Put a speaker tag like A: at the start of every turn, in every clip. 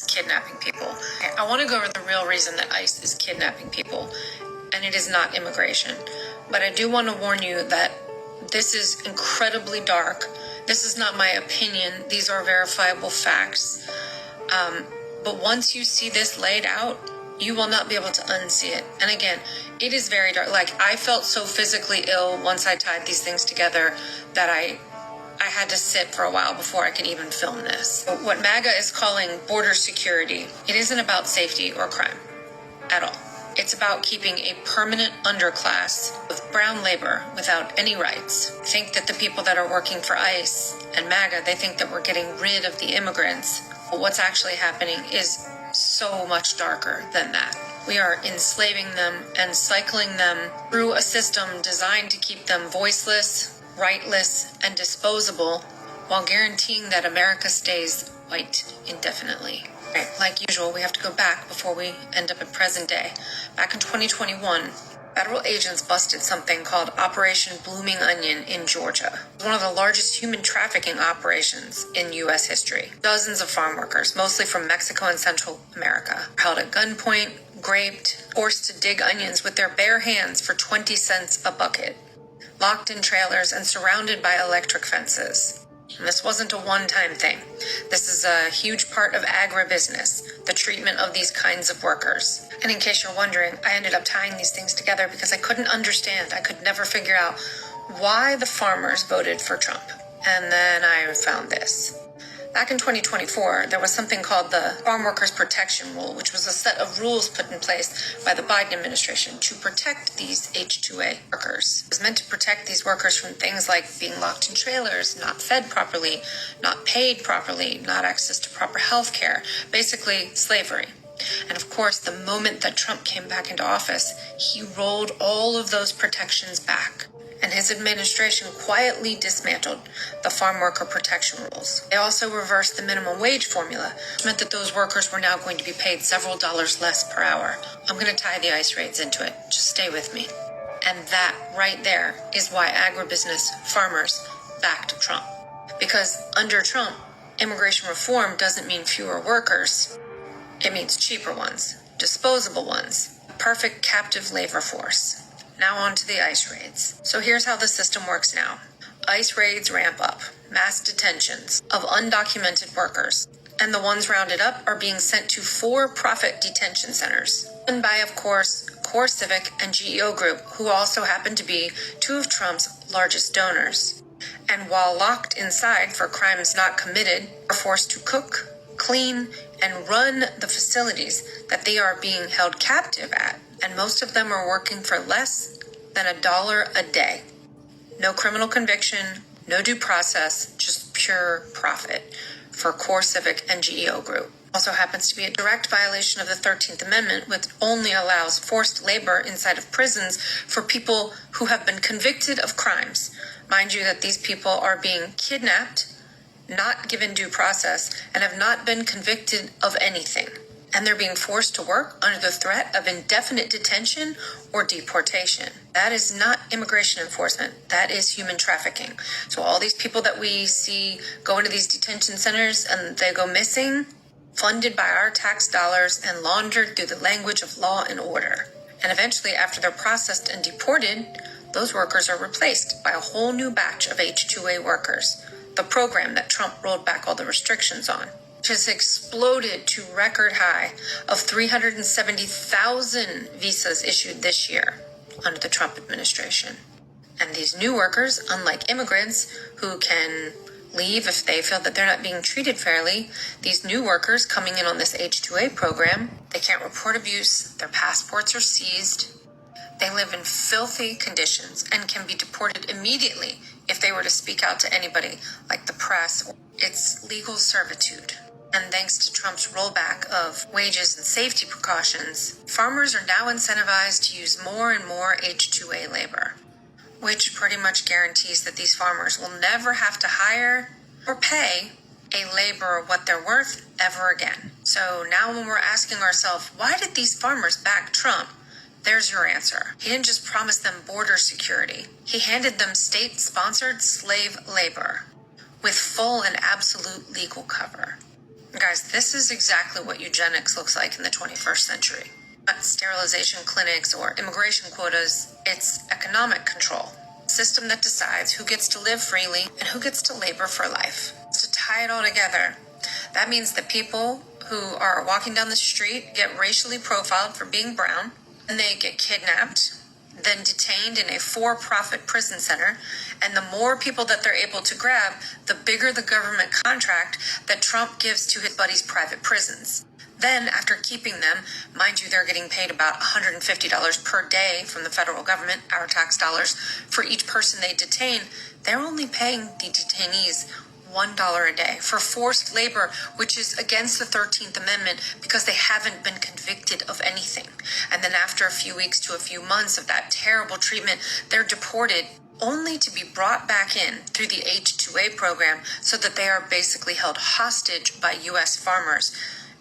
A: kidnapping people. I want to go over the real reason that ICE is kidnapping people, and it is not immigration. But I do want to warn you that this is incredibly dark. This is not my opinion. These are verifiable facts. But once you see this laid out, you will not be able to unsee it. And again, it is very dark. Like, I felt so physically ill once I tied these things together that I had to sit for a while before I could even film this. What MAGA is calling border security, it isn't about safety or crime at all. It's about keeping a permanent underclass with brown labor without any rights. Think that the people that are working for ICE and MAGA, they think that we're getting rid of the immigrants. But what's actually happening is so much darker than that. We are enslaving them and cycling them through a system designed to keep them voiceless, rightless, and disposable, while guaranteeing that America stays white indefinitely. Right, like usual, we have to go back before we end up at present day. Back in 2021, federal agents busted something called Operation Blooming Onion in Georgia. One of the largest human trafficking operations in U.S. history. Dozens of farm workers, mostly from Mexico and Central America, held at gunpoint, raped, forced to dig onions with their bare hands for 20 cents a bucket, locked in trailers and surrounded by electric fences. And this wasn't a one-time thing. This is a huge part of agribusiness, the treatment of these kinds of workers. And in case you're wondering, I ended up tying these things together because I couldn't understand. I could never figure out why the farmers voted for Trump. And then I found this. Back in 2024, there was something called the Farm Workers Protection Rule, which was a set of rules put in place by the Biden administration to protect these H-2A workers. It was meant to protect these workers from things like being locked in trailers, not fed properly, not paid properly, not access to proper health care, basically slavery. And of course, the moment that Trump came back into office, he rolled all of those protections back. And his administration quietly dismantled the farm worker protection rules. They also reversed the minimum wage formula, which meant that those workers were now going to be paid several dollars less per hour. I'm going to tie the ICE raids into it. Just stay with me. And that right there is why agribusiness farmers backed Trump. Because under Trump, immigration reform doesn't mean fewer workers. It means cheaper ones, disposable ones, perfect captive labor force. Now on to the ICE raids. So here's how the system works now. ICE raids ramp up, mass detentions of undocumented workers, and the ones rounded up are being sent to for-profit detention centers, run by, of course, CoreCivic and GEO Group, who also happen to be two of Trump's largest donors. And while locked inside for crimes not committed, are forced to cook, clean, and run the facilities that they are being held captive at. And most of them are working for less than $1 a day. No criminal conviction, no due process, just pure profit for CoreCivic and GEO Group. Also happens to be a direct violation of the 13th Amendment, which only allows forced labor inside of prisons for people who have been convicted of crimes. Mind you that these people are being kidnapped, not given due process, and have not been convicted of anything. And they're being forced to work under the threat of indefinite detention or deportation. That is not immigration enforcement. That is human trafficking. So all these people that we see go into these detention centers and they go missing, funded by our tax dollars and laundered through the language of law and order. And eventually, after they're processed and deported, those workers are replaced by a whole new batch of H-2A workers, the program that Trump rolled back all the restrictions on, which has exploded to record high of 370,000 visas issued this year under the Trump administration. And these new workers, unlike immigrants who can leave if they feel that they're not being treated fairly, these new workers coming in on this H-2A program, they can't report abuse, their passports are seized, they live in filthy conditions and can be deported immediately if they were to speak out to anybody like the press. It's legal servitude. And thanks to Trump's rollback of wages and safety precautions, farmers are now incentivized to use more and more H-2A labor, which pretty much guarantees that these farmers will never have to hire or pay a laborer what they're worth ever again. So now when we're asking ourselves, why did these farmers back Trump? There's your answer. He didn't just promise them border security. He handed them state-sponsored slave labor with full and absolute legal cover. Guys, this is exactly what eugenics looks like in the 21st century. Not sterilization clinics or immigration quotas, it's economic control. A system that decides who gets to live freely and who gets to labor for life. To tie it all together, that means that people who are walking down the street get racially profiled for being brown, and they get kidnapped, then detained in a for-profit prison center, and the more people that they're able to grab, the bigger the government contract that Trump gives to his buddies' private prisons. Then, after keeping them, mind you, they're getting paid about $150 per day from the federal government, our tax dollars, for each person they detain. They're only paying the detainees $1 a day for forced labor, which is against the 13th Amendment because they haven't been convicted of anything. And then after a few weeks to a few months of that terrible treatment, they're deported only to be brought back in through the H-2A program so that they are basically held hostage by U.S. farmers.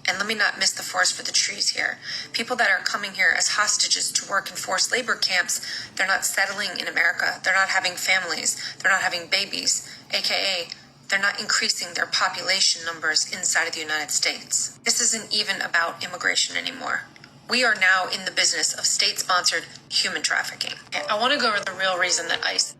A: And let me not miss the forest for the trees here. People that are coming here as hostages to work in forced labor camps, they're not settling in America. They're not having families. They're not having babies, aka they're not increasing their population numbers inside of the United States. This isn't even about immigration anymore. We are now in the business of state-sponsored human trafficking. I want to go over the real reason that ICE